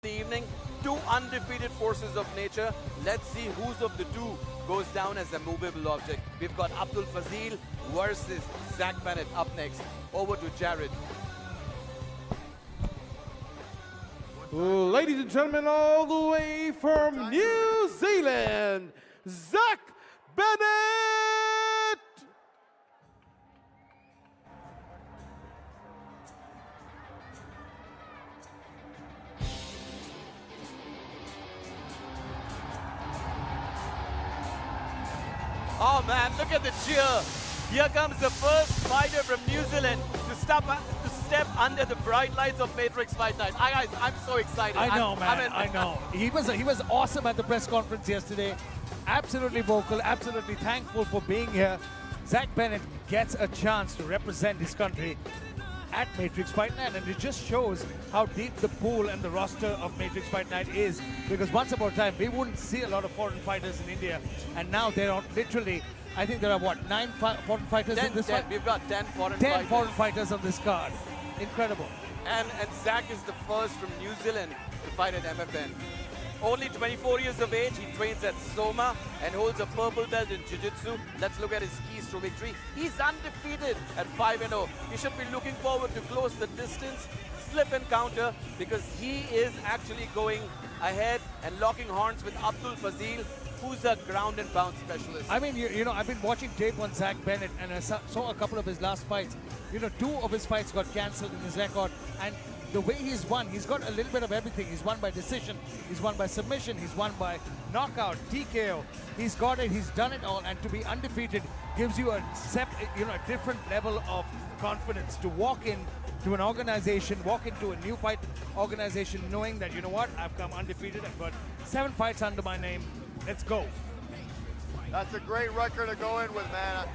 the evening. Two undefeated forces of nature. Let's see whose of the two goes down as a movable object. We've got Abdul Fazeel versus Zack Bennet up next. Over to Jared. Ladies and gentlemen, all the way from New Zealand, Zack Bennet! Oh man, look at the cheer. Here comes the first fighter from New Zealand to step under the bright lights of Matrix Fight Night. Guys, I'm so excited. I know, man. I know. He was awesome at the press conference yesterday. Absolutely vocal, absolutely thankful for being here. Zack Bennet gets a chance to represent his country at Matrix Fight Night, and it just shows how deep the pool and the roster of Matrix Fight Night is, because once upon a time we wouldn't see a lot of foreign fighters in India, and now there are literally, I think there are what, 9 foreign fighters in this fight? We've got 10 foreign 10 fighters. foreign fighters on this card. Incredible. And Zack is the first from New Zealand to fight at MFN. Only 24 years of age, he trains at Soma and holds a purple belt in Jiu-Jitsu. Let's look at his keys to victory. He's undefeated at 5-0. He should be looking forward to close the distance, slip and counter, because he is actually going ahead and locking horns with Abdul Fazeel, who's a ground and pound specialist. I mean, you know, I've been watching tape on Zack Bennet, and I saw a couple of his last fights. You know, 2 of his fights got cancelled in his record, and the way he's won, he's got a little bit of everything. He's won by decision, he's won by submission, he's won by knockout, TKO. He's got it, he's done it all, and to be undefeated gives you a different level of confidence to walk in to an organization, walk into a new fight organization knowing that, you know what, I've come undefeated, I've got 7 fights under my name. Let's go. That's a great record to go in with, man.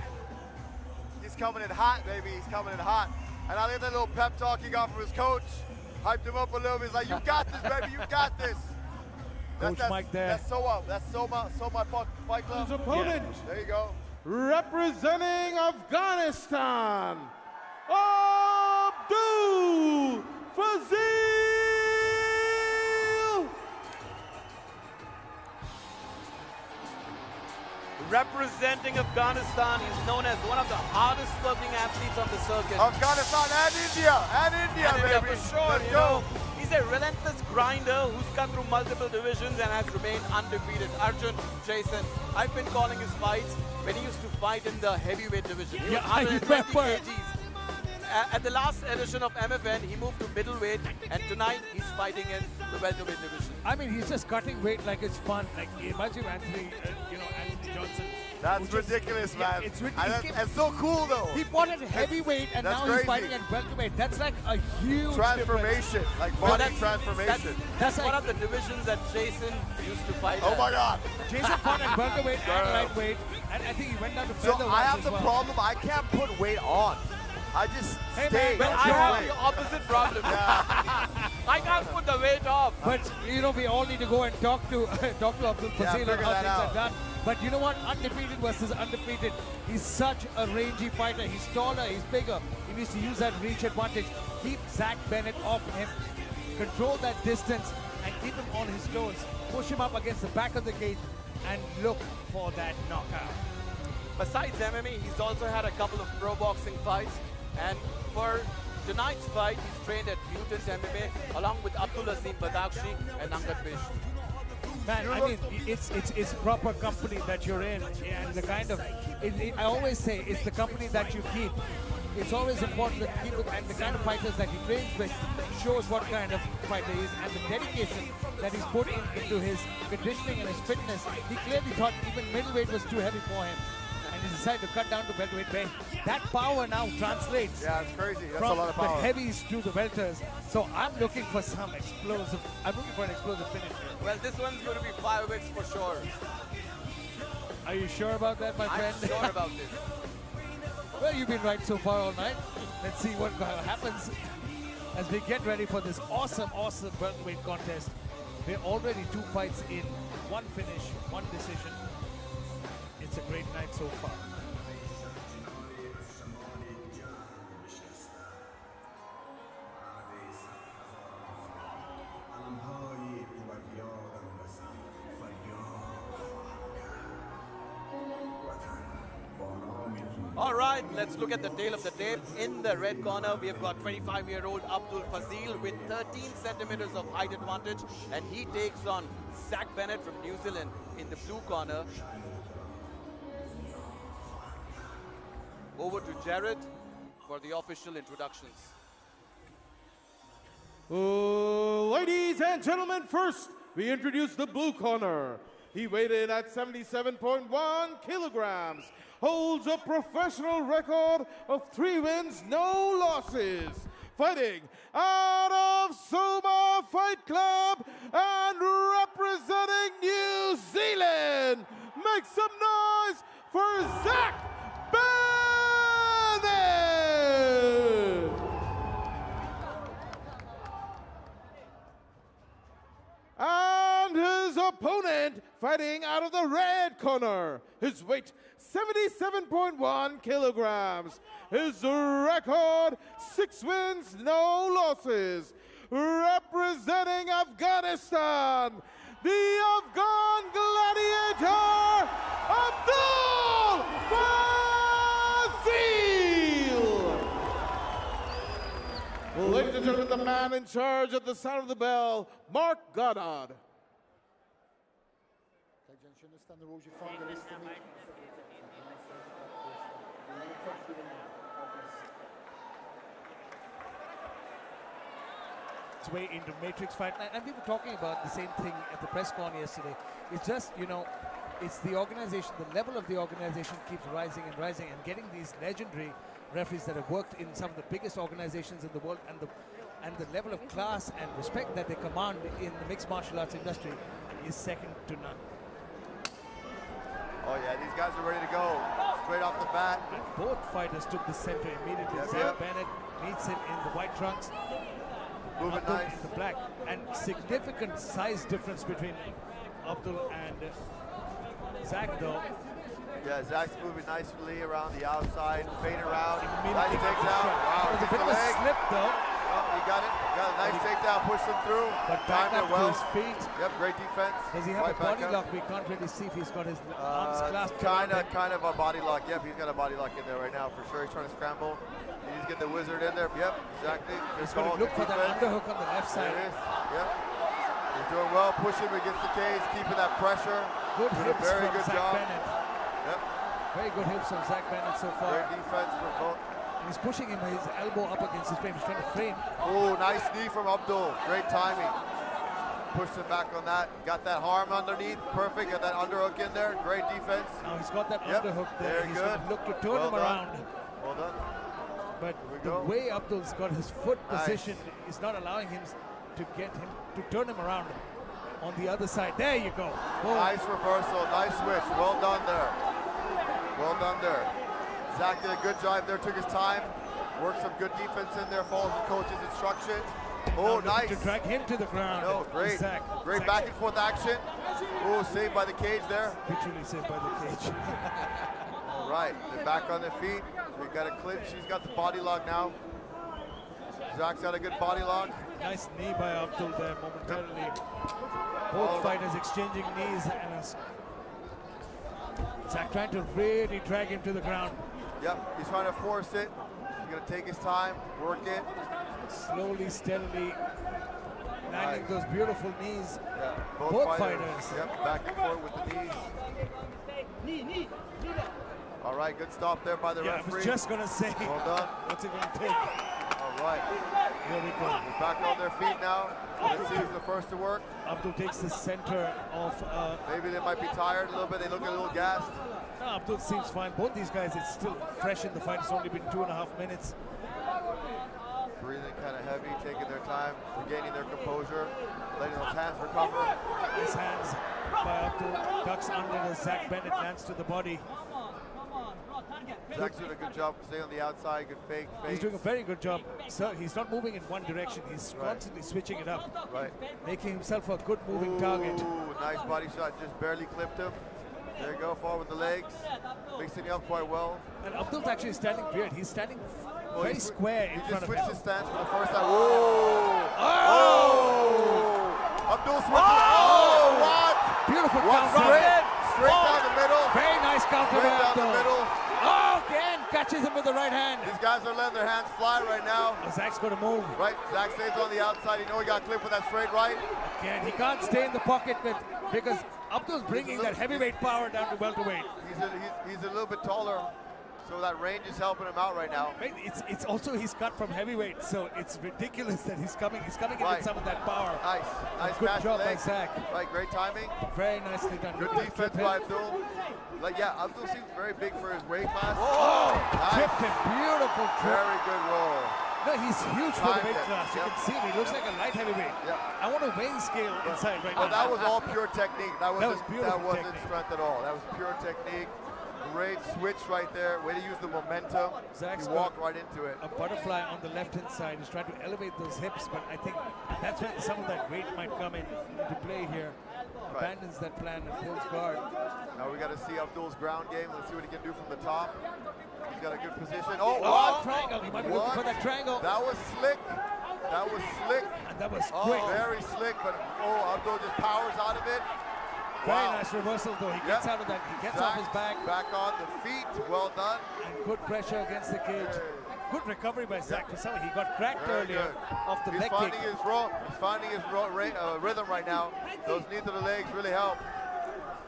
He's coming in hot, baby. He's coming in hot. And I like that little pep talk he got from his coach. Hyped him up a little bit. He's like, you got this, baby. You got this. Coach Mike there. That's so my fight club. His opponent, There you go. representing Afghanistan, Abdul Fazeel! Representing Afghanistan, he's known as one of the hardest working athletes on the circuit. Afghanistan and India, baby. For sure, Let's you know. He's a relentless grinder who's cut through multiple divisions and has remained undefeated. Arjun, Jason, I've been calling his fights when he used to fight in the heavyweight division. He was 120 kgs. At the last edition of MFN, he moved to middleweight, and tonight he's fighting in the welterweight division. I mean, he's just cutting weight like it's fun. Like, imagine Anthony Johnson. That's ridiculous, man. It's ridiculous. It's so cool, though. He fought at heavyweight, and now he's fighting at welterweight. That's like a huge transformation, difference. like body transformation. That's like one of the divisions that Jason used to fight Oh my God. Jason fought at welterweight and lightweight, and I think he went down to featherweight. So I have as the well. problem, I can't put weight on. I just stay. Well, I have the opposite problem. I can't put the weight off. But, you know, we all need to go and talk to Abdul Fazeel on how things are done. But you know what? Undefeated versus undefeated. He's such a rangy fighter. He's taller, he's bigger. He needs to use that reach advantage. Keep Zack Bennet off him. Control that distance and keep him on his toes. Push him up against the back of the cage and look for that knockout. Besides MMA, he's also had a couple of pro boxing fights. And for tonight's fight, he's trained at Mutant MMA along with Abdul Azim Badakshi and Angad Bish. Man, I mean, it's proper company that you're in, and the kind of, I always say, it's the company that you keep. It's always important to keep it, and the kind of fighters that he trains with shows what kind of fighter he is, and the dedication that he's put into his conditioning and his fitness. He clearly thought even middleweight was too heavy for him, and he decided to cut down to welterweight. That power now translates. Yeah, it's crazy. That's from a lot of power. the heavies to the welters. So I'm looking for some explosive. I'm looking for an explosive finish here. Well, this one's going to be 5 weeks for sure. Are you sure about that, my friend? I'm sure about this. Well, you've been right so far all night. Let's see what happens as we get ready for this awesome welterweight contest. We're already 2 fights in, 1 finish, 1 decision. It's a great night so far. All right, let's look at the tail of the tape. In the red corner, we have got 25-year-old Abdul Fazeel with 13 centimeters of height advantage, and he takes on Zack Bennet from New Zealand in the blue corner. Over to Jared for the official introductions. Ladies and gentlemen, first we introduce the blue corner. He weighed in at 77.1 kilograms, holds a professional record of 3 wins, no losses. Fighting out of Soma Fight Club and representing New Zealand, make some noise for Zack Bennet! And his opponent fighting out of the red corner. His weight, 77.1 kilograms. His record, 6 wins, no losses. Representing Afghanistan, the Afghan gladiator, Abdul Fazeel! Ladies and gentlemen, the man in charge of the sound of the bell, Mark Goddard. Its way into Matrix fight, and we were talking about the same thing at the press con yesterday. It's just, you know, it's the organization, the level of the organization keeps rising and rising, and getting these legendary referees that have worked in some of the biggest organizations in the world, and the level of class and respect that they command in the mixed martial arts industry is second to none. Oh yeah, these guys are ready to go straight off the bat. And both fighters took the center immediately. Yep, Zack yep. Bennet meets him in the white trunks, Moving Abdul nice. in the black, and significant size difference between Abdul and Zack though. Yeah, Zack's moving nicely around the outside, fading around. Nice Immediately takedown. Wow, It was a hits bit the of a leg. slip though, Oh, he got it. Got a nice takedown, pushed him through. but back Timed up it to well. his feet. Yep, great defense. Does he have Right a body back up. lock? We can't really see if he's got his arms clasped. around him. Kind of a body lock. Yep, he's got a body lock in there right now for sure. He's trying to scramble. He needs to get the wizard in there. Yep, exactly. Good He's going call, to look good for that defense. underhook on the left There side. it is. Yep. He's doing well, pushing against the cage, keeping that pressure. Good Doing a hips very from good Zack job. Bennett. Yep. Very good hips from Zack Bennett so far. Great defense for both. And he's pushing him with his elbow up against his frame. He's trying to frame. Oh, nice knee from Abdul. Great timing. Pushed him back on that. Got that arm underneath. Perfect. Got that underhook in there. Great defense. Now he's got that Yep, underhook there. very He's good. going to look to turn Well him done. around. Well done. But we the go. way Abdul's got his foot Nice. position is not allowing him to get him to turn him around on the other side. There you go. Boom. Nice reversal. Nice switch. Well done there. Well done there. Zack did a good job there. Took his time. Worked some good defense in there. Follows the coach's instructions. Oh, Now looking nice. to drag him to the ground. No, great. Zack. Great Zack's back and forth action. Oh, saved by the cage there. literally saved by the cage. All right, they're back on their feet. We got a clinch. She's got the body lock now. Zack's got a good body lock. Nice knee by Abdul there momentarily. Both fighters exchanging knees, and Zack trying to really drag him to the ground. Yep, he's trying to force it. He's gonna take his time, work it. Slowly, steadily landing those beautiful knees. Yeah, Both fighters. Yep, back and forth with the knees. All right, good stop there by the Yeah, I referee. was just gonna say, Well done. what's it gonna take? All right, Here we go. they're back on their feet now. Let's see who's the first to work. Abdul takes the center of. Maybe they might be tired a little bit. They look a little gassed. No, Abdul seems fine. Both these guys, it's still fresh in the fight. It's only been 2.5 minutes. Breathing kind of heavy, taking their time, regaining their composure, letting those hands recover. Nice hands by Abdul. Ducks under the Zack Bennet, lands to the body. Zack's doing a good job staying on the outside, good fake. He's doing a very good job. So he's not moving in one direction. He's Right. constantly switching it up, Right. making himself a good moving target. Ooh, nice body shot, just barely clipped him. There you go, forward with the legs. Mixing it up quite well. And Abdul's actually standing weird. He's standing very he square in He front just of switched him. his stance for the first time. Whoa! Oh! Abdul switches. Oh, what? Beautiful What counter. straight down the middle. Very nice counter Straight by down the Abdul. middle. Oh, again. catches him with the right hand. These guys are letting their hands fly right now. Zack's going to move. Right, Zack stays on the outside. You know he got clipped with that straight right. Again, he can't stay in the pocket because Abdul's bringing that heavyweight power down to welterweight. He's a little bit taller, so that range is helping him out right now. Right, it's also he's cut from heavyweight, so it's ridiculous that he's coming in Right. with some of that power. Nice Good match job by leg. Zack. Right, great timing. Very nicely done. Good defense by Abdul. Like, yeah, Abdul seems very big for his weight class. Oh, Nice. tripped him. Beautiful trip. Very good roll. No, he's huge for the Timed weight it. class. You Yep. can see him. He looks like a light heavyweight. Yep. I want a weighing scale inside right Well, now. that was all pure technique. That wasn't beautiful technique. strength at all. That was pure technique. Great switch right there. Way to use the momentum. Zack's He walked right into it. a butterfly on the left-hand side. He's trying to elevate those hips, but I think that's when some of that weight might come into play here. Right. Abandons that plan and pulls guard. Now we got to see Abdul's ground game. Let's see what he can do from the top. He's got a good position. Oh, Oh, what? triangle. He might be looking for that triangle. That was slick. That was slick. And that was Oh, quick. very slick, but Abdul just powers out of it. Very Wow. nice reversal though. He gets out of that. He gets off his back. Back on the feet. Well done. And good pressure against the cage. Good recovery by Zack for some. He got cracked Very earlier good. off the He's leg finding kick. his rhythm right now. Those knees to the legs really help.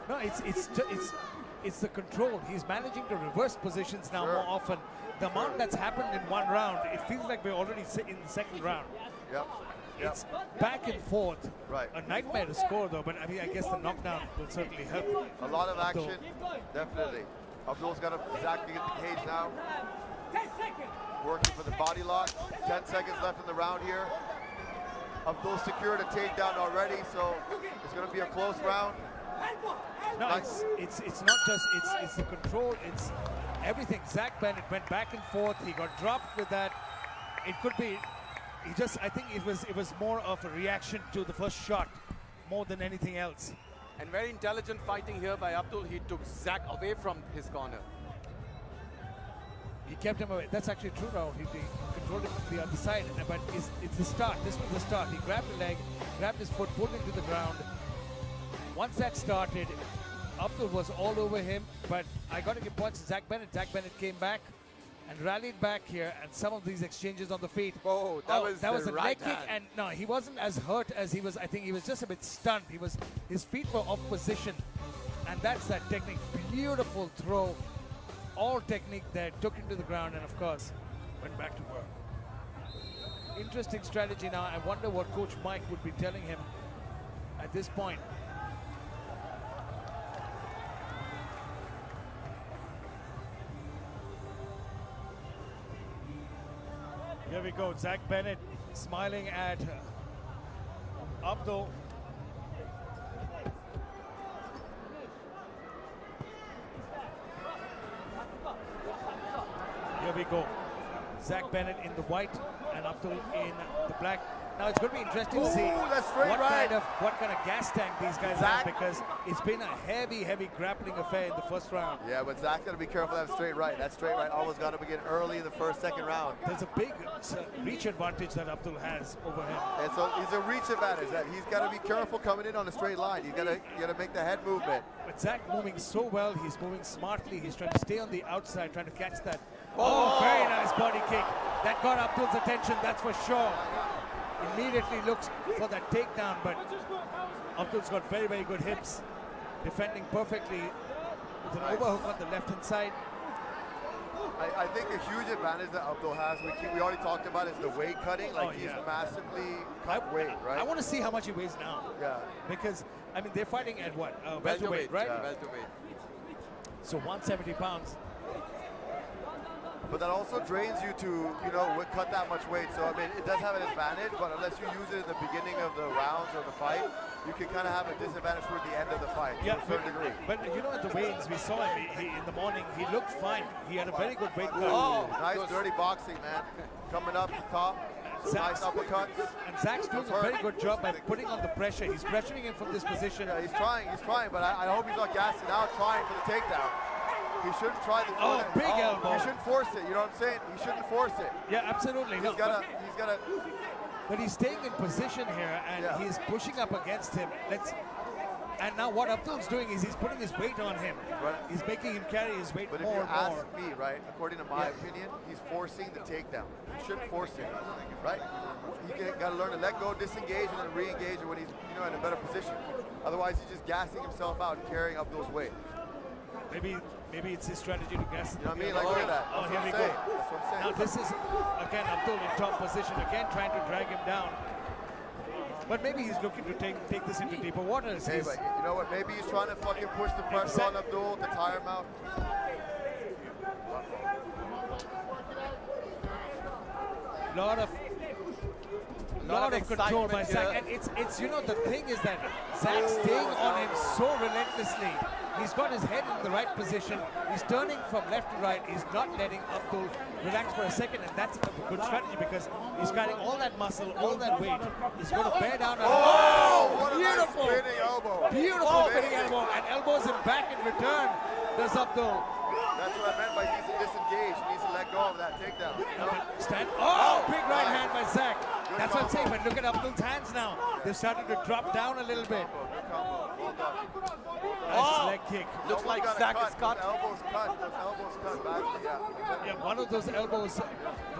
No, it's the control. He's managing to reverse positions now Sure. more often. The amount that's happened in one round, it feels like we're already in the second round. Yep. Yep. It's back and forth. Right. A nightmare to score though, but I mean, I guess the knockdown will certainly help. A lot of Abdul. action. Definitely. Abdul's got Zack to get the cage now. Working for the body lock. 10 seconds left in the round here. Abdul secured a takedown already, so it's going to be a close round. No, Nice. it's not just it's the control. It's everything. Zack Bennet went back and forth. He got dropped with that. It could be. I think it was more of a reaction to the first shot, more than anything else. And very intelligent fighting here by Abdul. He took Zack away from his corner. He kept him away. That's actually true, Rahul. He controlled him from the other side. But it's the start. This was the start. He grabbed the leg, grabbed his foot, pulled him to the ground. Once that started, Abdul was all over him. But I got to give points to Zack Bennet. Zack Bennet came back and rallied back here. And some of these exchanges on the feet. Oh, that was a the right leg kick. hand. And no, he wasn't as hurt as he was. I think he was just a bit stunned. His feet were off position. And that's that technique. Beautiful throw. All technique there, took him to the ground, and of course, went back to work. Interesting strategy now. I wonder what Coach Mike would be telling him at this point. Here we go, Zack Bennet smiling at Abdul. Here we go. Zack Bennet in the white and Abdul in the black. Now it's going to be interesting to see that's straight right. what kind of gas tank these guys have, because it's been a heavy grappling affair in the first round. Yeah, but Zack's got to be careful of that straight right. That straight right always got to begin early in the first, second round. There's a big reach advantage that Abdul has over him. And so he's a reach advantage. That he's got to be careful coming in on a straight line. You got to make the head movement. But Zack moving so well. He's moving smartly. He's trying to stay on the outside, trying to catch that. Oh, very nice body kick. That got Abdul's attention, that's for sure. Immediately looks for that takedown, but Abdul's got very good hips. Defending perfectly with an overhook on the left-hand side. I think a huge advantage that Abdul has, we already talked about, is the weight cutting. Like, he's massively cut weight, right? I want to see how much he weighs now. Yeah. Because, I mean, they're fighting at what? Welterweight, right? Yeah, welterweight. So 170 pounds. But that also drains you to, cut that much weight. So, I mean, it does have an advantage, but unless you use it in the beginning of the rounds or the fight, you can kind of have a disadvantage toward the end of the fight to a certain degree. But at the weigh-ins, we saw him in the morning. He looked fine. He had a very good weight cut. Oh, nice dirty boxing, man. Coming up the top. Nice uppercuts. And Zack's doing a very good job by putting on the pressure. He's pressuring him from this position. Yeah, he's trying, but I hope he's not gassing out trying for the takedown. He shouldn't try the big elbow. He shouldn't force it, you know what I'm saying? He shouldn't force it. Yeah, absolutely. He's gotta But he's staying in position here, and he's pushing up against him. And now what Abdul's doing is he's putting his weight on him. Right. He's making him carry his weight But if more you and ask more. me, right, according to my opinion, he's forcing the takedown. He shouldn't force it, right? You got to learn to let go, disengage, and then re-engage when he's in a better position. Otherwise, he's just gassing himself out and carrying Abdul's weight. Maybe it's his strategy to gas. You know what I mean? Like, look at that. Oh, That's here what we I'm go. saying. That's what I'm saying. Now this is, again, Abdul in top position, again trying to drag him down. But maybe he's looking to take this into deeper waters. Hey, but you know what? Maybe he's trying to fucking push the pressure on Abdul to tire him out. Lot of control by Zack, and it's the thing is that Zack's staying on him so relentlessly. He's got his head in the right position. He's turning from left to right. He's not letting Abdul relax for a second, and that's a good strategy because he's carrying all that muscle, all that weight. He's going to bear down. What a nice Beautiful, spinning elbow. beautiful spinning elbow, and elbows him back in return. Does Abdul. That's what I meant by he needs to disengage. He needs to let go of that takedown. Stand. Oh, big right hand by Zack. That's what I'm saying, but look at Abdul's hands now. They're starting to drop down a little bit. Good combo. Well done. Nice leg kick. Looks like Almost Zack got is a cut. Those elbows cut. Those elbows cut back. Yeah. Yeah, one of those elbows to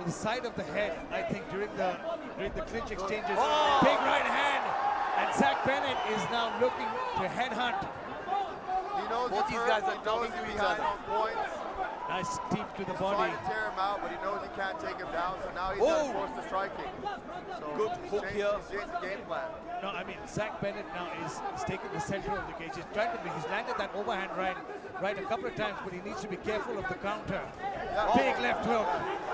the side of the head, I think, during the clinch exchanges. Oh! Big right hand, and Zack Bennet is now looking to headhunt. He knows Both these guys are talking to each behind other. on points. Nice deep to the He's body. trying to tear him out, but he knows he can't take him down, so now he's Oh! forced to striking. So Good hook he's here. changed the game plan. No, I mean, Zack Bennet now is taking the center of the cage. He's landed that overhand right a couple of times, but he needs to be careful of the counter. Yeah. Big left hook.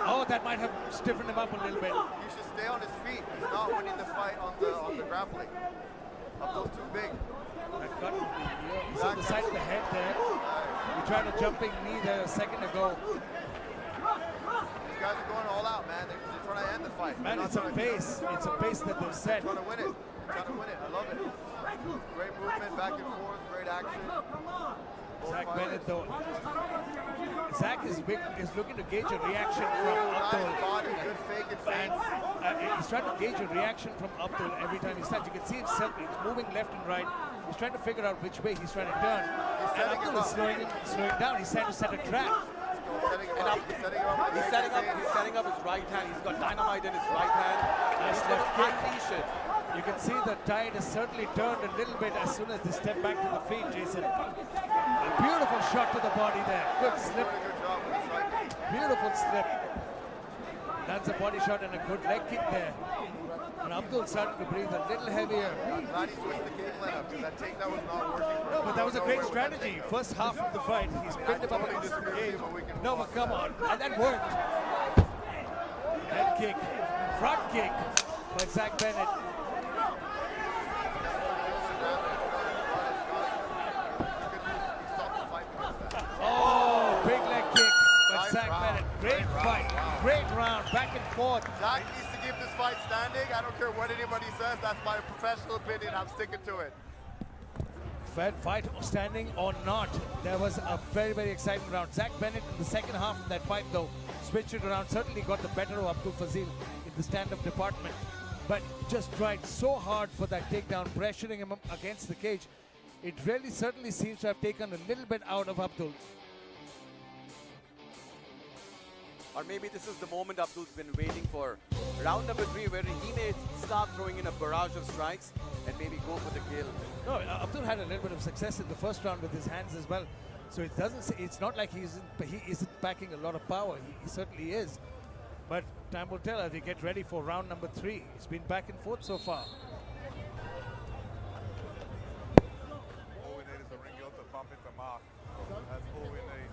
Oh, that might have stiffened him up a little bit. He should stay on his feet. He's not winning the fight on the grappling. Abdul's too big. That cut he's on the side of the head there. He tried a jumping knee there a second ago. These guys are going all out, man. They're trying to end the fight. Man, They're it's not a trying to- pace. It's a pace that they've set. Trying to win it. Trying to win it. I love it. Great movement, back and forth, great action. Both Zack fighters. Bennet, though. Zack is looking to gauge a reaction from Nice Abdul. body, good fake and And fake. he's trying to gauge a reaction from Abdul every time he starts. You can see himself, he's moving left and right. He's trying to figure out which way he's trying to turn. And setting Abdul him is up. slowing down. He's trying to set a trap. Setting him up. He's setting him up. He's setting up his right hand. He's got dynamite in his right hand. Nice He's going left to kick. unleash it. You can see the tide has certainly turned a little bit as soon as they step back to the feet, Jason. A beautiful shot to the body there. Good slip. Doing a good job with the striking. Beautiful slip. That's a body shot and a good leg kick there. And Abdul started to breathe a little heavier. I'm glad he switched the game plan up because that takedown was not working for him. No, but that was a No great way with that strategy. takedown. First half of the fight, he's pinned him up totally against the disagree with cage. you, but we can No, move but come on. And that worked. Head kick. Front kick by Zack Bennet. Oh, big leg kick by Nice Zack round. Bennet. Great fight. Great round. Back and forth. Zack needs to keep this fight standing. I don't care what anybody says. That's my professional opinion. I'm sticking to it. Fight standing or not, there was a very, very exciting round. Zack Bennet in the second half of that fight, though, switched it around, certainly got the better of Abdul Fazeel in the stand-up department, but just tried so hard for that takedown, pressuring him up against the cage. It really certainly seems to have taken a little bit out of Abdul. Or maybe this is the moment Abdul's been waiting for. Round number 3, where he may start throwing in a barrage of strikes and maybe go for the kill. No, Abdul had a little bit of success in the first round with his hands as well. So it doesn't. It's not like he isn't packing a lot of power. He certainly is. But time will tell as we get ready for round number 3. It's been back and forth so far. All we need is a ring out to bump into Mark. That's all we need.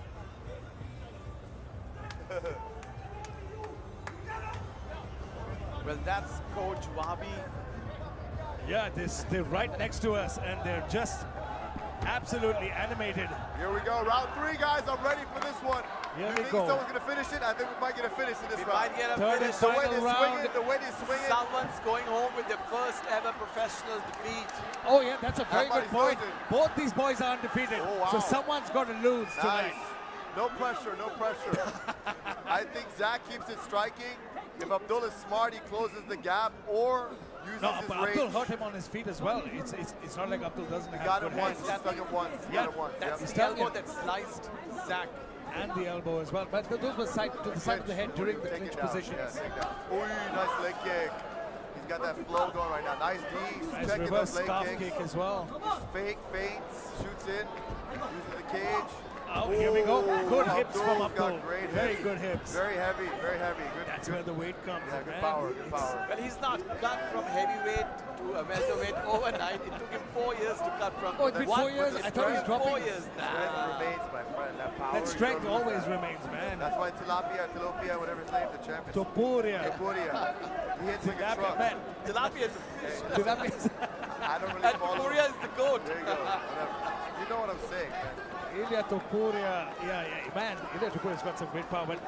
Well, that's Coach Wabi. Yeah, they're right next to us and they're just absolutely animated. Here we go. Round 3, guys. I'm ready for this one. Here You we think go. someone's going to finish it? I think we might get a finish in this We round. might get a Third finish. and The way final they're round. swinging, the way they're swinging. Someone's going home with their first ever professional defeat. Oh yeah, that's a very good Everybody's point. losing. Both these boys are undefeated. Oh, wow. So someone's got to lose Nice. tonight. No pressure, no pressure. I think Zack keeps it striking. If Abdul is smart, he closes the gap or uses No, his but range. Abdul hurt him on his feet as well. It's not like Abdul doesn't He have got good him once, hands. stuck him once. He Yeah, got him once. That's Yep. the elbow that sliced Zack. And the elbow as well. But those were to the side of the head during the Take clinch it down. positions. Yeah, take it down. Ooh, nice leg kick. He's got that flow going right now. Nice D. Nice Checking reverse those leg scarf kicks. kick as well. Fake feints, shoots in, uses the cage. Oh, here we go. Good hips from Abdul's got Abdul. great Very hips. good hips. Very heavy, very heavy. Good, That's good, where the weight comes yeah, in, good man. power, good power. Well, he's not cut from heavyweight to a welterweight overnight. It took him 4 years to cut from Oh, it's been 4 years? It's I thought he was been dropping. 4 years. Strength Nah. remains, my friend. That power. That you strength don't lose always that. remains, man. That's why Tilapia, whatever his name, the champion. Topuria. Topuria. He hits like a Tilapia, truck. man. Tilapia is a fish. Tilapia. I don't really And follow. Korea is the goat. There you go. Whatever. You know what I'm saying, man. Ilya Topuria. Yeah, man. Ilya Topuria's got some great power. But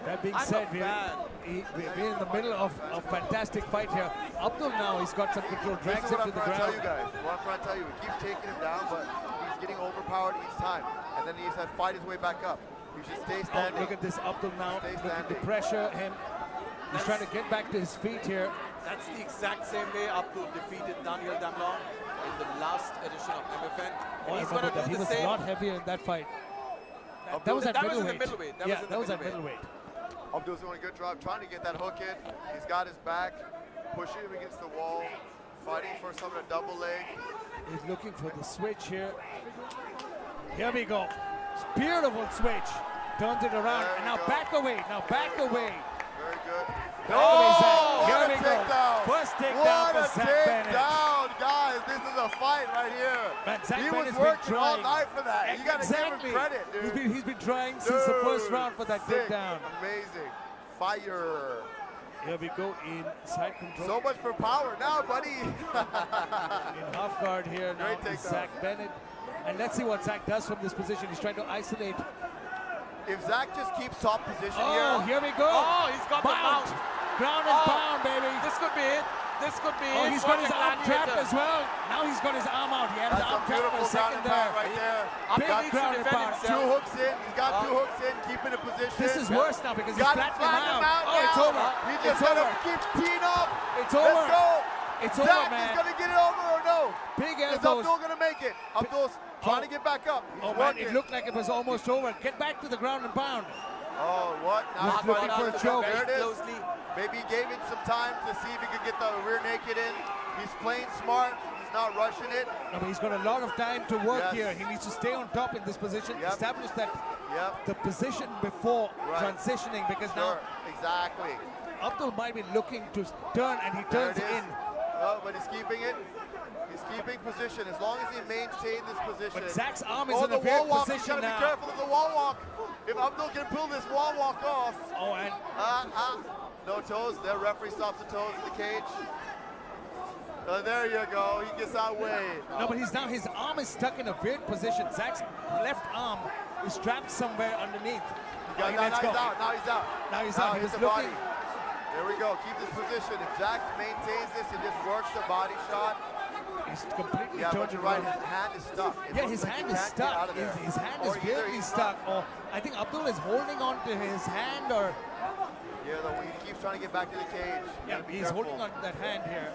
that being I'm a said, fan. we're in the middle of a fantastic fight here. Abdul now, he's got some control. This Drags is him what to I'm the trying to tell ground. you guys. What I'm trying to tell you. We keep taking him down, but he's getting overpowered each time. And then he's had to fight his way back up. He should stay Oh, standing. look at this Abdul now, Stay looking to standing. pressure him. He's trying to get back to his feet here. That's the exact same way Abdul defeated Daniel Damlong in the last edition of MFN. Oh, I He's remember going to that. do He the was same. a lot heavier in that fight. That Abdul- was at That was in the middleweight. middleweight. Yeah, that was at middleweight. Abdul's doing a good job trying to get that hook in. He's got his back, pushing him against the wall, fighting for some of the double leg. He's looking for the switch here. Here we go. Beautiful switch. Turns it around. There And we now go. back away. Now back away. Very good. Back away, Zack. what Here a we go. takedown. First takedown What for a Zack Bennet. takedown, guys. This is a fight right here. Man, Zack he was Bennett's been working all trying. night for that. You got to give Exactly. him credit, dude. He's been trying since the first Dude, round for that sick. takedown. Amazing. Fire. Here we go in side control. So much for power now, buddy. In half guard here now Great is takedown. Zack Bennet. And let's see what Zack does from this position. He's trying to isolate. If Zack just keeps top position Oh, here, here we go. Oh, he's got the Bound. mount. Ground and Oh. pound, baby. This could be it. This could be Oh, it. he's for got his the arm trapped gladiator. as well. Now he's got his arm out. He had his that's arm a trapped for beautiful a second ground and there. pound right there. Abdul Big needs to ground and defend pound. himself. Two hooks in. He's got two hooks in, keeping a position. This is worse now because he's Got flattened flattened him him out. out Oh, it's now. over. He It's just got to over. keep teeing up. It's over. Let's go. It's Zack over, is man. going to get it over or no? Big Is elbows. Abdul going to make it? Abdul's trying to get back up. He's Oh, man, working. it looked like it was almost over. Get back to the ground and pound. Oh, what? Now He's looking for a choke. There it is. Closely. Maybe he gave it some time to see if he could get the rear naked in. He's playing smart. He's not rushing it. No, but he's got a lot of time to work Yes. here. He needs to stay on top in this position, Yep. establish that Yep. the position before Right. transitioning, because Sure. now Exactly. Abdul might be looking to turn and he There turns it is. in. Oh, but he's keeping it. He's keeping position. As long as he maintains this position. But Zack's arm is Oh, in the a weird wall walk. position You gotta now. be careful of the wall walk. If Abdul can pull this wall walk off. Oh, and No toes. The referee stops the toes in the cage. There you go. He gets outweighed. no, but his arm is stuck in a weird position. Zack's left arm is trapped somewhere underneath. Yeah, Okay, now let's he's go. out. Now he's out. Now he's out. He hits was the looking. body. There we go. Keep this position. If Zack maintains this and just works the body shot. He's completely Yeah, turned but you're it right. around. His hand is stuck. It Yeah, looks his like he hand is can't get out stuck. of there. His hand Or is either weirdly he's stuck. Or I think Abdul is holding on to his hand, or Yeah, he keeps trying to get back to the cage. yeah, Gotta be he's careful. holding on to that hand here.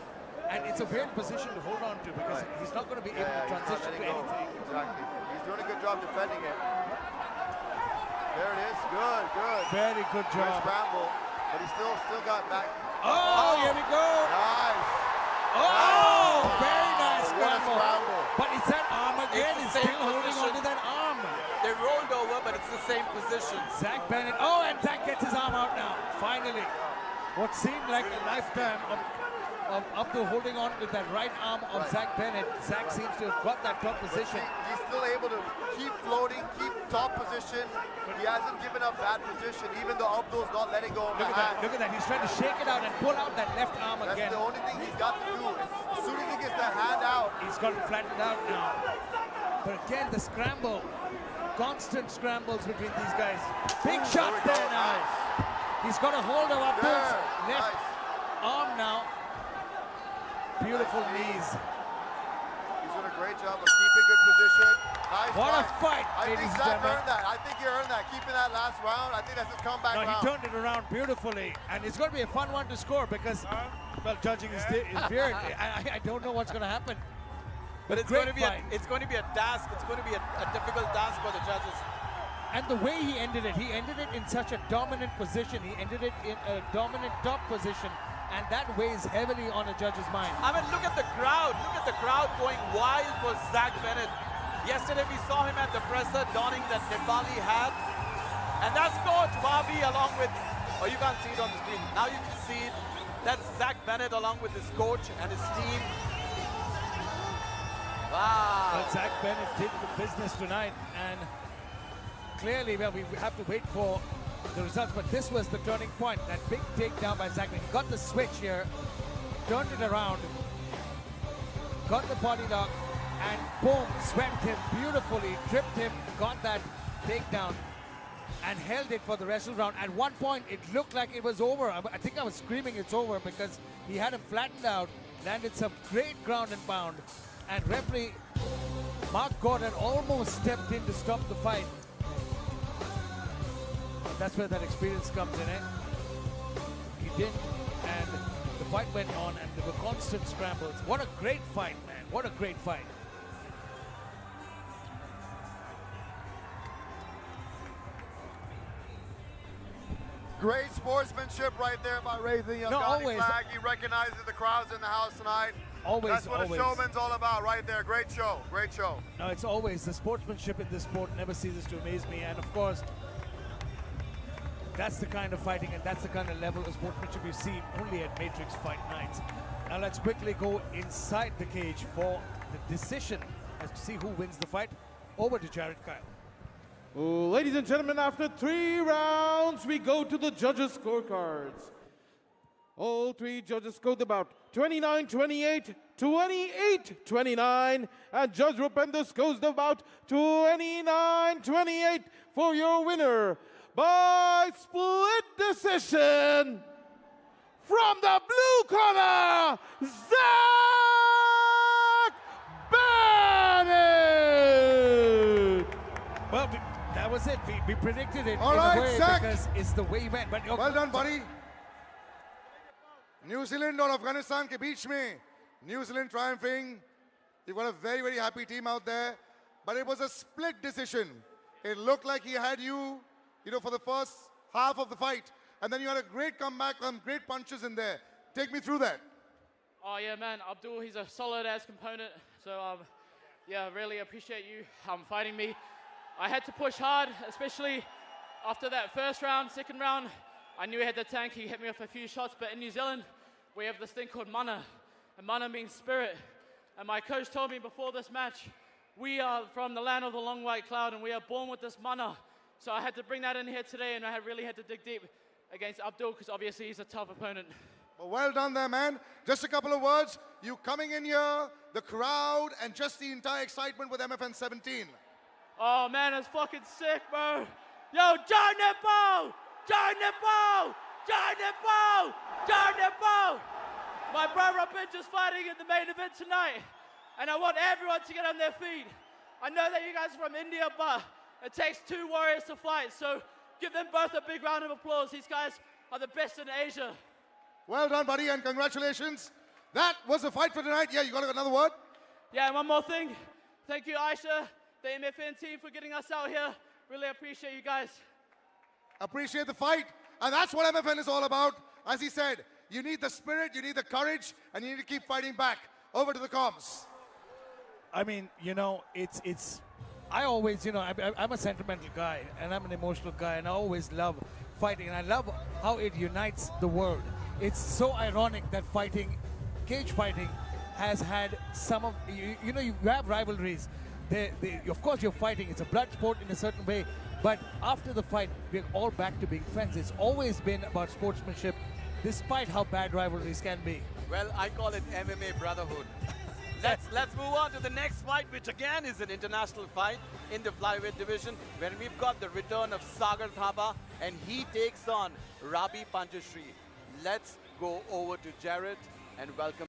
And it's a weird position to hold on to because Right. he's not going to be able Yeah, to he's not transition to letting go. anything. Exactly. He's doing a good job defending it. There it is. Good, good. Very good Good job. scramble. But he still got back. Oh, here we go. Nice. Oh, very nice What a scramble. scramble. But it's that arm again. the He's same still holding position. on to that arm. They rolled over, but it's the same position. Zack Bennet. Oh, and Zack gets his arm out now. Finally. What seemed like a lifetime of Abdul holding on to that right arm of Right. Zack Bennet. Zack seems to have got that top But position. see, he's still able to keep floating, keep top position. He hasn't given up that position, even though Abdul's not letting go of the Look at that. hand. Look at that. He's trying to shake it out and pull out that left arm That's again. the only thing he's got to do. As soon as he gets that hand out, He's got it flattened out now. But again, the scramble. Constant scrambles between these guys. Big Ooh, shots there we there go. now. Nice. He's got a hold of Abdul's There. left Nice. arm now. Beautiful Nice knee. knees. He's doing a great job of keeping good position. Nice What a fight, I think ladies and Zack gentlemen. earned that. I think he earned that. Keeping that last round, I think that's his comeback No, round. he turned it around beautifully, and it's going to be a fun one to score because, well, judging is weird. I don't know what's going to happen. But it's going to be a task. It's going to be a difficult task for the judges. And the way he ended it in such a dominant position. He ended it in a dominant top position, and that weighs heavily on a judge's mind. I mean, look at the crowd. Look at the crowd going wild for Zack Bennet. Yesterday we saw him at the presser donning that Nepali hat. And that's Coach Bobby along with, oh, you can't see it on the screen. Now you can see it. That's Zack Bennet along with his coach and his team. Wow. But Zack Bennet did the business tonight, and clearly, well, we have to wait for the results, but this was the turning point. That big takedown by Zack. He got the switch here, turned it around, got the body lock, and boom, swept him beautifully, tripped him, got that takedown, and held it for the rest of the round. At one point, it looked like it was over. I think I was screaming it's over because he had him flattened out, landed some great ground and pound, and referee Mark Gordon almost stepped in to stop the fight. That's where that experience comes in, eh? He didn't, and the fight went on, and there were constant scrambles. What a great fight, man. What a great fight. Great sportsmanship right there by raising the Afghani flag. He recognizes the crowds in the house tonight. That's what a showman's all about right there. Great show. Great show. No, it's always the sportsmanship in this sport never ceases to amaze me. And of course, that's the kind of fighting and that's the kind of level of sportsmanship you see only at Matrix Fight Nights. Now let's quickly go inside the cage for the decision as to see who wins the fight. Over to Jared Kyle. Ladies and gentlemen, after 3 rounds, we go to the judges' scorecards. All 3 judges scored about 29-28, 28-29, and Judge Rupender scores about 29-28 for your winner by split decision from the blue corner, Zack Bennet. Well, that was it. We predicted it All in right, a way Zack. because it's the way he went. But Well done, buddy. New Zealand और Afghanistan के बीच में, New Zealand triumphing. You've got a very, very happy team out there. But it was a split decision. It looked like he had you, for the first half of the fight. And then you had a great comeback, some great punches in there. Take me through that. Oh yeah, man, Abdul, he's a solid-ass component. So, yeah, really appreciate you fighting me. I had to push hard, especially after that first round, second round. I knew he had the tank, he hit me with a few shots, but in New Zealand, we have this thing called mana, and mana means spirit. And my coach told me before this match, we are from the land of the long white cloud, and we are born with this mana. So I had to bring that in here today, and I really had to dig deep against Abdul, because obviously he's a tough opponent. Well done there, man. Just a couple of words. You coming in here, the crowd, and just the entire excitement with MFN 17. Oh man, it's fucking sick, bro. Yo, Jai Nepal! Jai Nepal! Jai Nepal! Jai Nepal! My brother Abdul is fighting in the main event tonight, and I want everyone to get on their feet. I know that you guys are from India, but it takes 2 warriors to fight, so give them both a big round of applause. These guys are the best in Asia. Well done, buddy, and congratulations. That was the fight for tonight. Yeah, you got another word? Yeah, and one more thing. Thank you, Aisha, the MFN team, for getting us out here. Really appreciate you guys. Appreciate the fight, and that's what MFN is all about. As he said, you need the spirit, you need the courage, and you need to keep fighting back. Over to the comms. I mean, it's. I always, I'm a sentimental guy, and I'm an emotional guy, and I always love fighting, and I love how it unites the world. It's so ironic that cage fighting, has had some of, you have rivalries. Of course, you're fighting. It's a blood sport in a certain way, but after the fight, we're all back to being friends. It's always been about sportsmanship, despite how bad rivalries can be. Well, I call it MMA brotherhood. Let's move on to the next fight, which again is an international fight in the flyweight division, where we've got the return of Sagar Thapa, and he takes on Rabi Panjashri. Let's go over to Jared and welcome